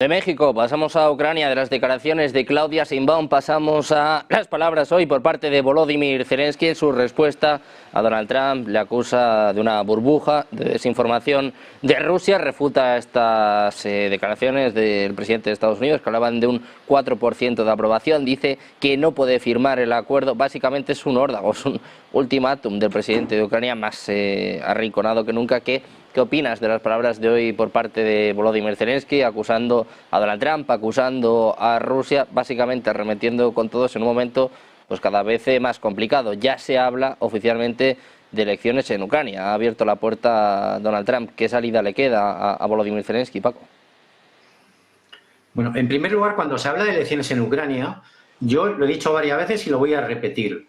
De México pasamos a Ucrania, de las declaraciones de Claudia Sheinbaum pasamos a las palabras hoy por parte de Volodymyr Zelensky en su respuesta a Donald Trump. Le acusa de una burbuja de desinformación de Rusia, refuta estas declaraciones del presidente de Estados Unidos que hablaban de un 4% de aprobación, dice que no puede firmar el acuerdo. Básicamente es un órdago, es un ultimátum del presidente de Ucrania más arrinconado que nunca. ¿Qué opinas de las palabras de hoy por parte de Volodymyr Zelensky, acusando a Donald Trump, acusando a Rusia, básicamente arremetiendo con todos en un momento pues cada vez más complicado? Ya se habla oficialmente de elecciones en Ucrania. Ha abierto la puerta a Donald Trump. ¿Qué salida le queda a Volodymyr Zelensky, Paco? Bueno, en primer lugar, cuando se habla de elecciones en Ucrania, yo lo he dicho varias veces y lo voy a repetir.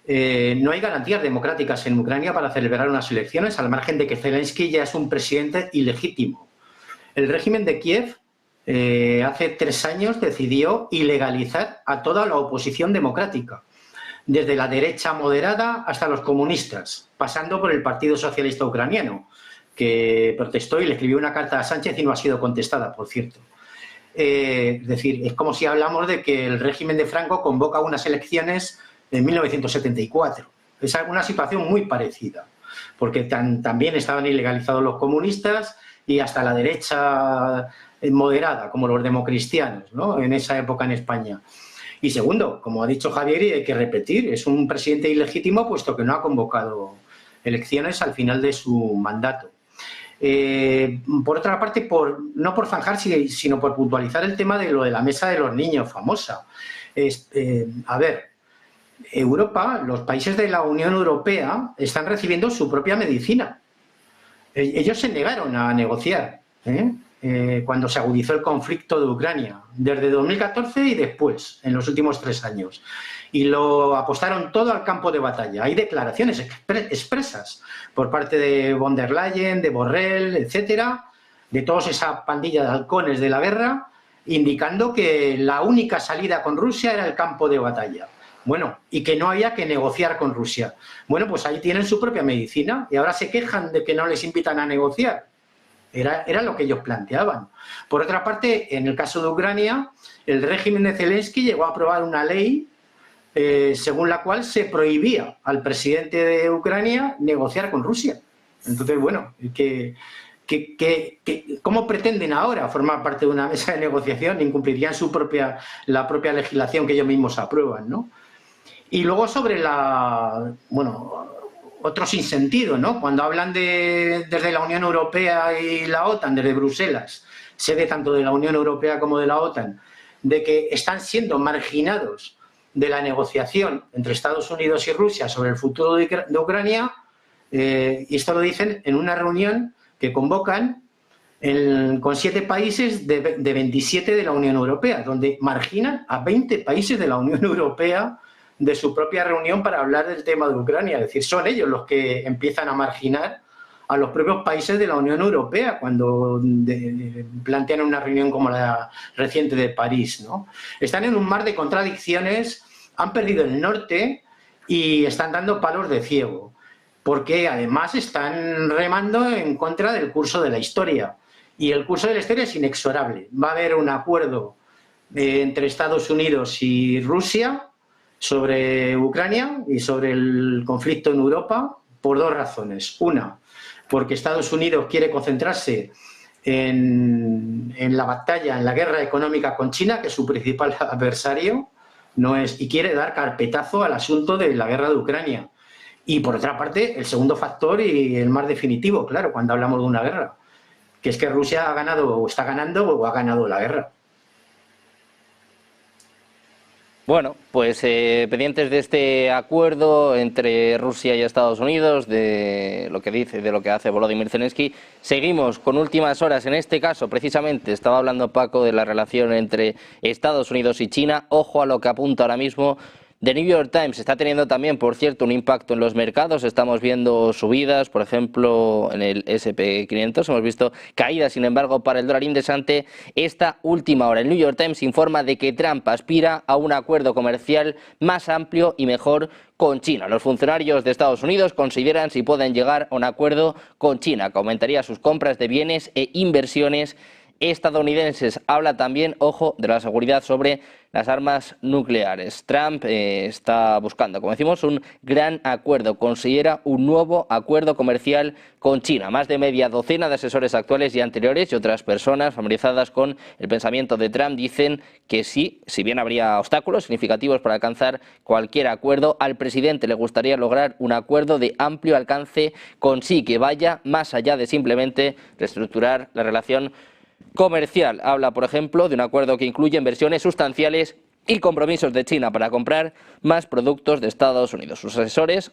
No hay garantías democráticas en Ucrania para celebrar unas elecciones, al margen de que Zelensky ya es un presidente ilegítimo. El régimen de Kiev hace 3 años decidió ilegalizar a toda la oposición democrática, desde la derecha moderada hasta los comunistas, pasando por el Partido Socialista Ucraniano, que protestó y le escribió una carta a Sánchez y no ha sido contestada, por cierto. Es decir, es como si hablamos de que el régimen de Franco convoca unas elecciones en 1974. Es una situación muy parecida, porque también estaban ilegalizados los comunistas y hasta la derecha moderada, como los democristianos, ¿no?, en esa época en España. Y segundo, como ha dicho Javier, y hay que repetir, es un presidente ilegítimo puesto que no ha convocado elecciones al final de su mandato. Por otra parte, no por zanjar, sino por puntualizar el tema de lo de la mesa de los niños famosa. A ver, Europa, los países de la Unión Europea están recibiendo su propia medicina. Ellos se negaron a negociar cuando se agudizó el conflicto de Ucrania, desde 2014 y después, en los últimos 3 años. Y lo apostaron todo al campo de batalla. Hay declaraciones expresas por parte de von der Leyen, de Borrell, etcétera, de toda esa pandilla de halcones de la guerra, indicando que la única salida con Rusia era el campo de batalla. Bueno, y que no había que negociar con Rusia. Bueno, pues ahí tienen su propia medicina y ahora se quejan de que no les invitan a negociar. Era lo que ellos planteaban. Por otra parte, en el caso de Ucrania, el régimen de Zelensky llegó a aprobar una ley según la cual se prohibía al presidente de Ucrania negociar con Rusia. Entonces, bueno, ¿cómo pretenden ahora formar parte de una mesa de negociación? Incumplirían la propia legislación que ellos mismos aprueban, ¿no? Y luego sobre otro sinsentido, ¿no? Cuando hablan desde la Unión Europea y la OTAN, desde Bruselas, sede tanto de la Unión Europea como de la OTAN, de que están siendo marginados de la negociación entre Estados Unidos y Rusia sobre el futuro de Ucrania, y esto lo dicen en una reunión que convocan con 7 países de 27 de la Unión Europea, donde marginan a 20 países de la Unión Europea de su propia reunión para hablar del tema de Ucrania. Es decir, son ellos los que empiezan a marginar a los propios países de la Unión Europea cuando plantean una reunión como la reciente de París, ¿no? Están en un mar de contradicciones, han perdido el norte y están dando palos de ciego, porque además están remando en contra del curso de la historia. Y el curso de la historia es inexorable. Va a haber un acuerdo entre Estados Unidos y Rusia sobre Ucrania y sobre el conflicto en Europa por 2 razones. Una, porque Estados Unidos quiere concentrarse en la batalla, en la guerra económica con China, que es su principal adversario, y quiere dar carpetazo al asunto de la guerra de Ucrania. Y por otra parte, el segundo factor y el más definitivo, claro, cuando hablamos de una guerra, que es que Rusia ha ganado o está ganando o ha ganado la guerra. Bueno, pues pendientes de este acuerdo entre Rusia y Estados Unidos, de lo que dice, de lo que hace Volodymyr Zelensky, seguimos con últimas horas. En este caso, precisamente, estaba hablando Paco de la relación entre Estados Unidos y China. Ojo a lo que apunta ahora mismo The New York Times. Está teniendo también, por cierto, un impacto en los mercados. Estamos viendo subidas, por ejemplo, en el S&P 500. Hemos visto caídas, sin embargo, para el dólar indexante esta última hora. El New York Times informa de que Trump aspira a un acuerdo comercial más amplio y mejor con China. Los funcionarios de Estados Unidos consideran si pueden llegar a un acuerdo con China, que aumentaría sus compras de bienes e inversiones estadounidenses. Habla también, ojo, de la seguridad sobre las armas nucleares. Trump está buscando, como decimos, un gran acuerdo. Considera un nuevo acuerdo comercial con China. Más de media docena de asesores actuales y anteriores y otras personas familiarizadas con el pensamiento de Trump dicen que sí, si bien habría obstáculos significativos para alcanzar cualquier acuerdo, al presidente le gustaría lograr un acuerdo de amplio alcance con Xi, que vaya más allá de simplemente reestructurar la relación comercial. Habla, por ejemplo, de un acuerdo que incluye inversiones sustanciales y compromisos de China para comprar más productos de Estados Unidos. Sus asesores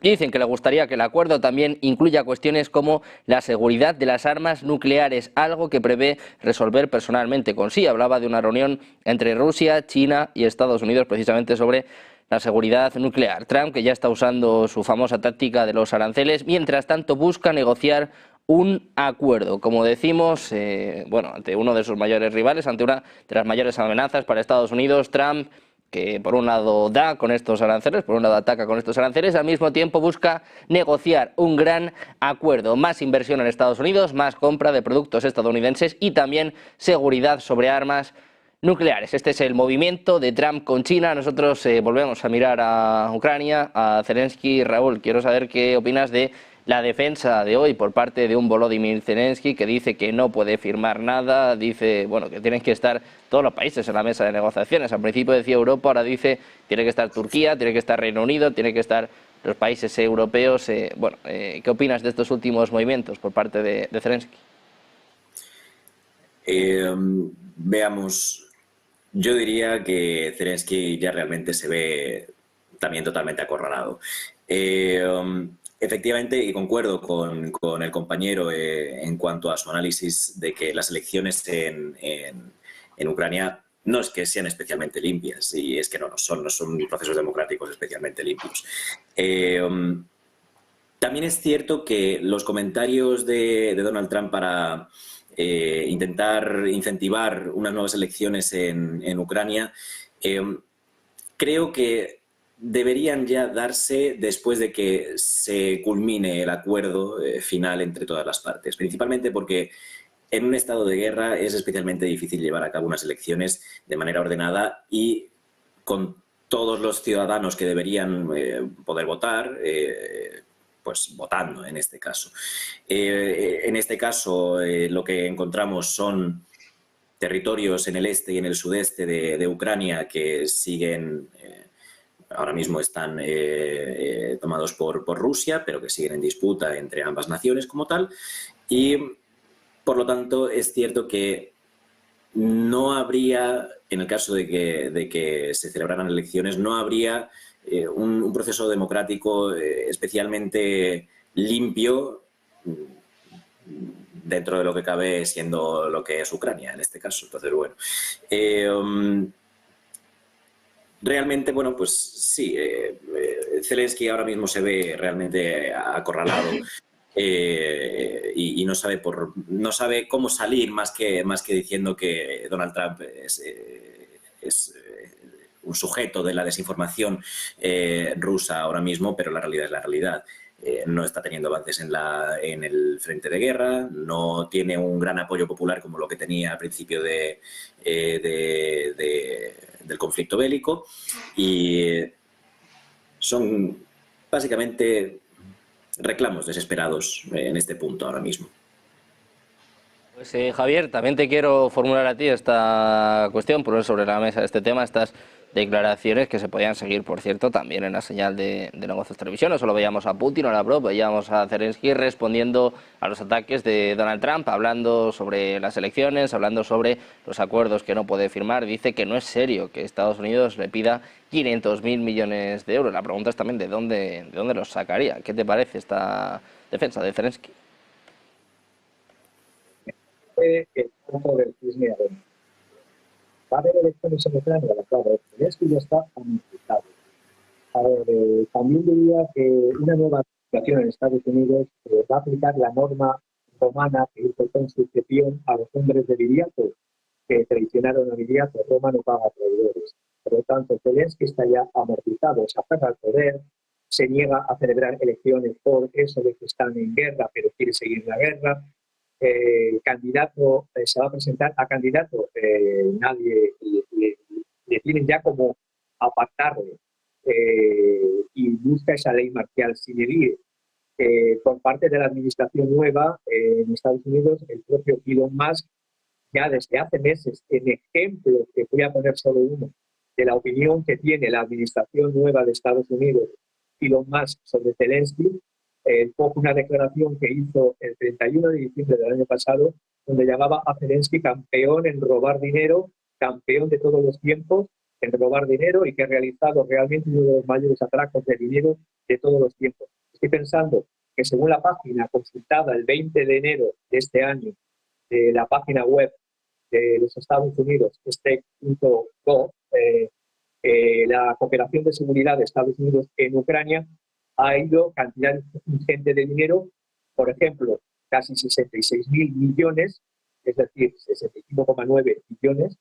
dicen que le gustaría que el acuerdo también incluya cuestiones como la seguridad de las armas nucleares, algo que prevé resolver personalmente con Xi. Hablaba de una reunión entre Rusia, China y Estados Unidos precisamente sobre la seguridad nuclear. Trump, que ya está usando su famosa táctica de los aranceles, mientras tanto busca negociar un acuerdo, como decimos, ante uno de sus mayores rivales, ante una de las mayores amenazas para Estados Unidos. Trump, que por un lado da con estos aranceles, por un lado ataca con estos aranceles, al mismo tiempo busca negociar un gran acuerdo, más inversión en Estados Unidos, más compra de productos estadounidenses y también seguridad sobre armas nucleares. Este es el movimiento de Trump con China. Nosotros volvemos a mirar a Ucrania, a Zelensky. Raúl, quiero saber qué opinas de la defensa de hoy por parte de un Volodymyr Zelensky que dice que no puede firmar nada, dice que tienen que estar todos los países en la mesa de negociaciones. Al principio decía Europa, ahora dice tiene que estar Turquía, tiene que estar Reino Unido, tiene que estar los países europeos. ¿Qué opinas de estos últimos movimientos por parte de Zelensky? Veamos, yo diría que Zelensky ya realmente se ve también totalmente acorralado. Efectivamente, y concuerdo con el compañero en cuanto a su análisis de que las elecciones en Ucrania no es que sean especialmente limpias, y es que no son procesos democráticos especialmente limpios. También es cierto que los comentarios de Donald Trump para intentar incentivar unas nuevas elecciones en Ucrania, creo que deberían ya darse después de que se culmine el acuerdo final entre todas las partes, principalmente porque en un estado de guerra es especialmente difícil llevar a cabo unas elecciones de manera ordenada y con todos los ciudadanos que deberían poder votar, pues votando en este caso. En este caso lo que encontramos son territorios en el este y en el sudeste de Ucrania que siguen, ahora mismo están tomados por Rusia, pero que siguen en disputa entre ambas naciones como tal, y por lo tanto es cierto que no habría, en el caso de que se celebraran elecciones, no habría un proceso democrático especialmente limpio dentro de lo que cabe, siendo lo que es Ucrania en este caso. Entonces, bueno, realmente, bueno, pues sí, Zelensky ahora mismo se ve realmente acorralado y no sabe cómo salir más que diciendo que Donald Trump es un sujeto de la desinformación rusa ahora mismo, pero la realidad es la realidad. No está teniendo avances en el frente de guerra, no tiene un gran apoyo popular como lo que tenía al principio del conflicto bélico, y son básicamente reclamos desesperados en este punto ahora mismo. Pues Javier, también te quiero formular a ti esta cuestión, poner sobre la mesa este tema, estas declaraciones que se podían seguir, por cierto, también en la señal de Negocios Televisión. No solo veíamos a Putin o a Lavrov, veíamos a Zelensky respondiendo a los ataques de Donald Trump, hablando sobre las elecciones, hablando sobre los acuerdos que no puede firmar. Dice que no es serio que Estados Unidos le pida 500.000 millones de euros. La pregunta es también de dónde los sacaría. ¿Qué te parece esta defensa de Zelensky? El punto del cisne adentro. ¿Va a haber elecciones en Ucrania? Claro, Zelensky ya está anunciado. A ver, también diría que una nueva administración en Estados Unidos va a aplicar la norma romana que hizo conscripción a los hombres de Viriato, que traicionaron a Viriato. Roma no paga traidores. Por lo tanto, Zelensky está ya amortizado, se aferra al poder, se niega a celebrar elecciones por eso de que están en guerra, pero quiere seguir la guerra. candidato se va a presentar a candidato, nadie le tienen ya como apartarle y busca esa ley marcial sin herir. Por parte de la administración nueva en Estados Unidos, el propio Elon Musk, ya desde hace meses, en ejemplos, que voy a poner solo uno, de la opinión que tiene la administración nueva de Estados Unidos, Elon Musk, sobre Zelensky, fue una declaración que hizo el 31 de diciembre del año pasado, donde llamaba a Zelensky campeón en robar dinero, campeón de todos los tiempos en robar dinero y que ha realizado realmente uno de los mayores atracos de dinero de todos los tiempos. Estoy pensando que según la página consultada el 20 de enero de este año, de la página web de los Estados Unidos, stake.gov, la cooperación de seguridad de Estados Unidos en Ucrania ha ido cantidad ingente de dinero, por ejemplo, casi 66.000 millones, es decir, 65,9 billones,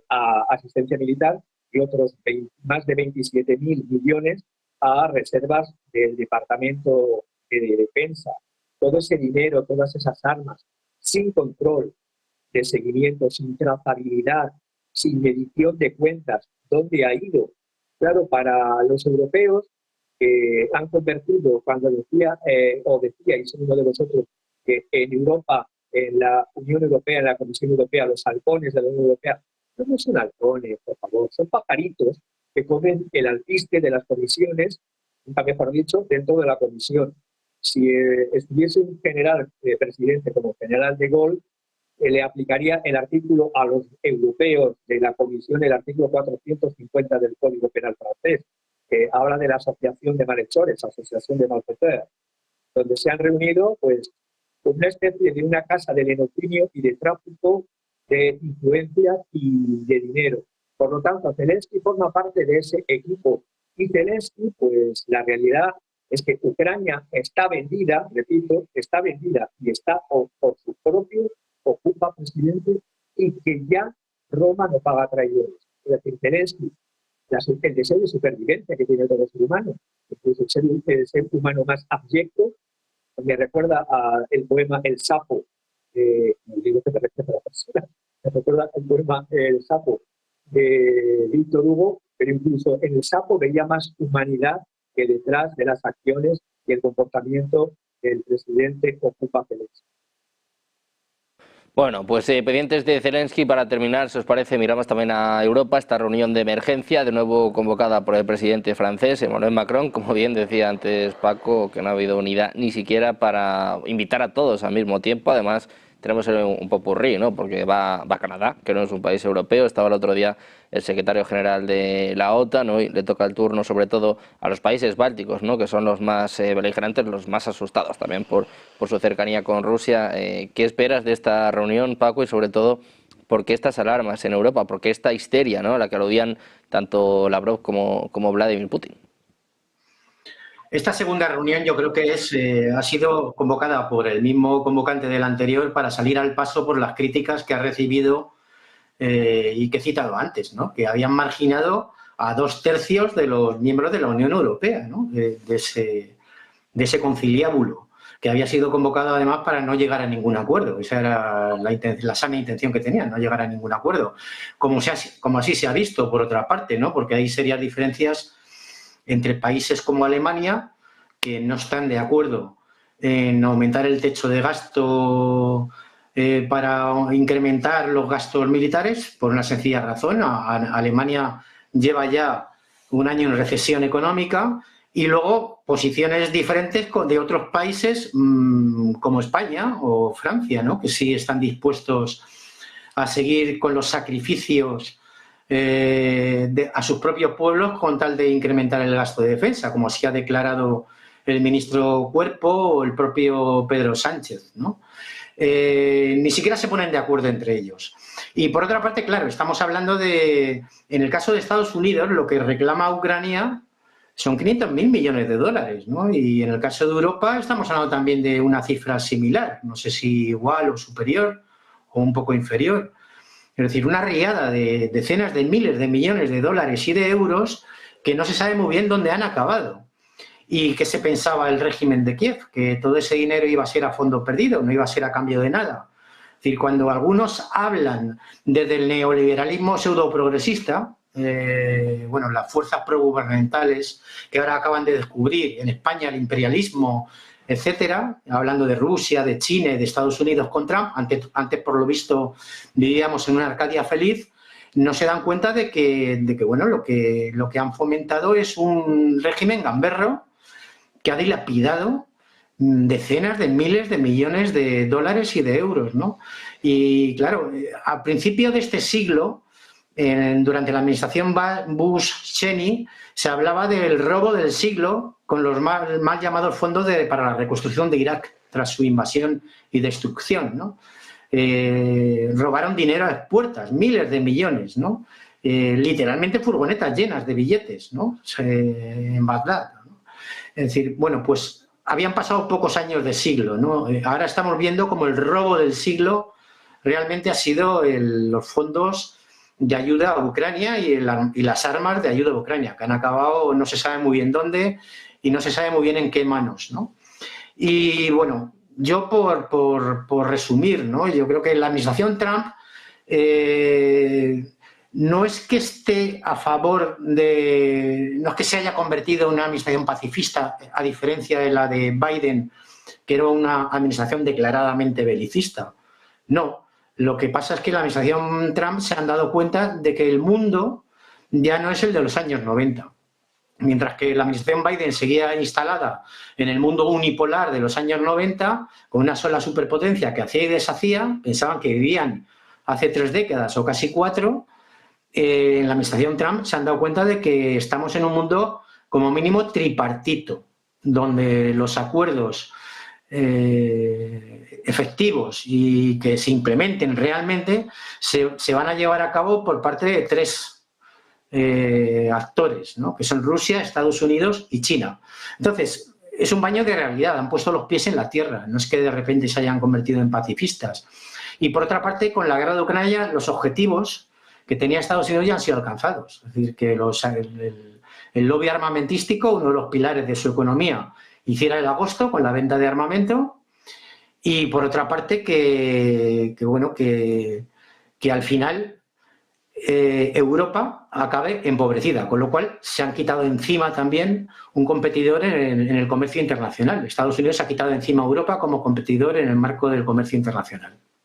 a asistencia militar y otros más de 27.000 millones a reservas del Departamento de Defensa. Todo ese dinero, todas esas armas, sin control de seguimiento, sin trazabilidad, sin medición de cuentas, ¿dónde ha ido? Claro, para los europeos que han convertido, cuando decíais uno de vosotros, que en Europa, en la Unión Europea, en la Comisión Europea, los halcones de la Unión Europea, no son halcones, por favor, son pajaritos que comen el alpiste de las comisiones, nunca mejor dicho, dentro de la comisión. Si estuviese un general presidente como general de Gaulle, le aplicaría el artículo a los europeos de la comisión, el artículo 450 del Código Penal francés, que habla de la asociación de malhechores, asociación de malfaiteurs, donde se han reunido pues una especie de una casa de lenocinio y de tráfico de influencias y de dinero. Por lo tanto, Zelensky forma parte de ese equipo. Y Zelensky, pues la realidad es que Ucrania está vendida, repito, está vendida y está por su propio ocupa presidente y que ya Roma no paga traidores. Es decir, Zelensky, el deseo de supervivencia que tiene todo ser humano, incluso el ser humano más abyecto, me recuerda el poema El Sapo, digo que me refiero a la persona, me recuerda el poema El Sapo de Víctor Hugo, pero incluso en El Sapo veía más humanidad que detrás de las acciones y el comportamiento del presidente ocupa Zelensky. Bueno, pues pendientes de Zelensky, para terminar, si os parece, miramos también a Europa, esta reunión de emergencia, de nuevo convocada por el presidente francés, Emmanuel Macron, como bien decía antes Paco, que no ha habido unidad ni siquiera para invitar a todos al mismo tiempo. Además, tenemos un popurrí, ¿no? Porque va a Canadá, que no es un país europeo. Estaba el otro día el secretario general de la OTAN, hoy le toca el turno sobre todo a los países bálticos, ¿no? Que son los más beligerantes, los más asustados también por su cercanía con Rusia. ¿Qué esperas de esta reunión, Paco? Y sobre todo, ¿por qué estas alarmas en Europa? ¿Por qué esta histeria, ¿no?, a la que aludían tanto Lavrov como Vladimir Putin? Esta segunda reunión yo creo que ha sido convocada por el mismo convocante de la anterior para salir al paso por las críticas que ha recibido y que he citado antes, ¿no? Que habían marginado a 2/3 de los miembros de la Unión Europea, ¿no? de ese conciliábulo, que había sido convocado además para no llegar a ningún acuerdo. Esa era la sana intención que tenían, no llegar a ningún acuerdo. Como así se ha visto, por otra parte, ¿no? Porque hay serias diferencias entre países como Alemania, que no están de acuerdo en aumentar el techo de gasto para incrementar los gastos militares, por una sencilla razón. Alemania lleva ya un año en recesión económica, y luego posiciones diferentes de otros países como España o Francia, ¿no? Que sí están dispuestos a seguir con los sacrificios a sus propios pueblos con tal de incrementar el gasto de defensa, como así ha declarado el ministro Cuerpo o el propio Pedro Sánchez, ¿no? Ni siquiera se ponen de acuerdo entre ellos. Y por otra parte, claro, estamos hablando en el caso de Estados Unidos, lo que reclama Ucrania son 500.000 millones de dólares, ¿no? Y en el caso de Europa estamos hablando también de una cifra similar, no sé si igual o superior o un poco inferior. Es decir, una riada de decenas de miles de millones de dólares y de euros que no se sabe muy bien dónde han acabado. y qué se pensaba el régimen de Kiev, que todo ese dinero iba a ser a fondo perdido, no iba a ser a cambio de nada. Es decir, cuando algunos hablan desde el neoliberalismo pseudoprogresista, bueno, las fuerzas progubernamentales que ahora acaban de descubrir en España el imperialismo, etcétera, hablando de Rusia, de China y de Estados Unidos con Trump, antes por lo visto vivíamos en una Arcadia feliz, no se dan cuenta de que bueno, lo que han fomentado es un régimen gamberro que ha dilapidado decenas de miles de millones de dólares y de euros, ¿no? Y claro, al principio de este siglo, durante la administración Bush-Cheney, se hablaba del robo del siglo con los mal llamados fondos para la reconstrucción de Irak tras su invasión y destrucción, ¿no? Robaron dinero a las puertas, miles de millones, ¿no? Literalmente furgonetas llenas de billetes, ¿no? En Bagdad, ¿no? Es decir, bueno, pues habían pasado pocos años de siglo, ¿no? Ahora estamos viendo como el robo del siglo realmente ha sido los fondos de ayuda a Ucrania y las armas de ayuda a Ucrania, que han acabado no se sabe muy bien dónde y no se sabe muy bien en qué manos, ¿no? Y bueno, yo por resumir, ¿no? Yo creo que la administración Trump no es que esté a favor de... no es que se haya convertido en una administración pacifista, a diferencia de la de Biden, que era una administración declaradamente belicista. No, lo que pasa es que la administración Trump se han dado cuenta de que el mundo ya no es el de los años 90. Mientras que la administración Biden seguía instalada en el mundo unipolar de los años 90, con una sola superpotencia que hacía y deshacía, pensaban que vivían hace 3 décadas o casi 4, en la administración Trump se han dado cuenta de que estamos en un mundo como mínimo tripartito, donde los acuerdos efectivos y que se implementen realmente se van a llevar a cabo por parte de 3 actores, ¿no? Que son Rusia, Estados Unidos y China. Entonces, es un baño de realidad, han puesto los pies en la tierra, no es que de repente se hayan convertido en pacifistas. Y por otra parte, con la guerra de Ucrania, los objetivos que tenía Estados Unidos ya han sido alcanzados. Es decir, que el lobby armamentístico, uno de los pilares de su economía, hiciera el agosto con la venta de armamento. Y por otra parte, que al final Europa acabe empobrecida, con lo cual se han quitado encima también un competidor en el comercio internacional. Estados Unidos se ha quitado encima a Europa como competidor en el marco del comercio internacional.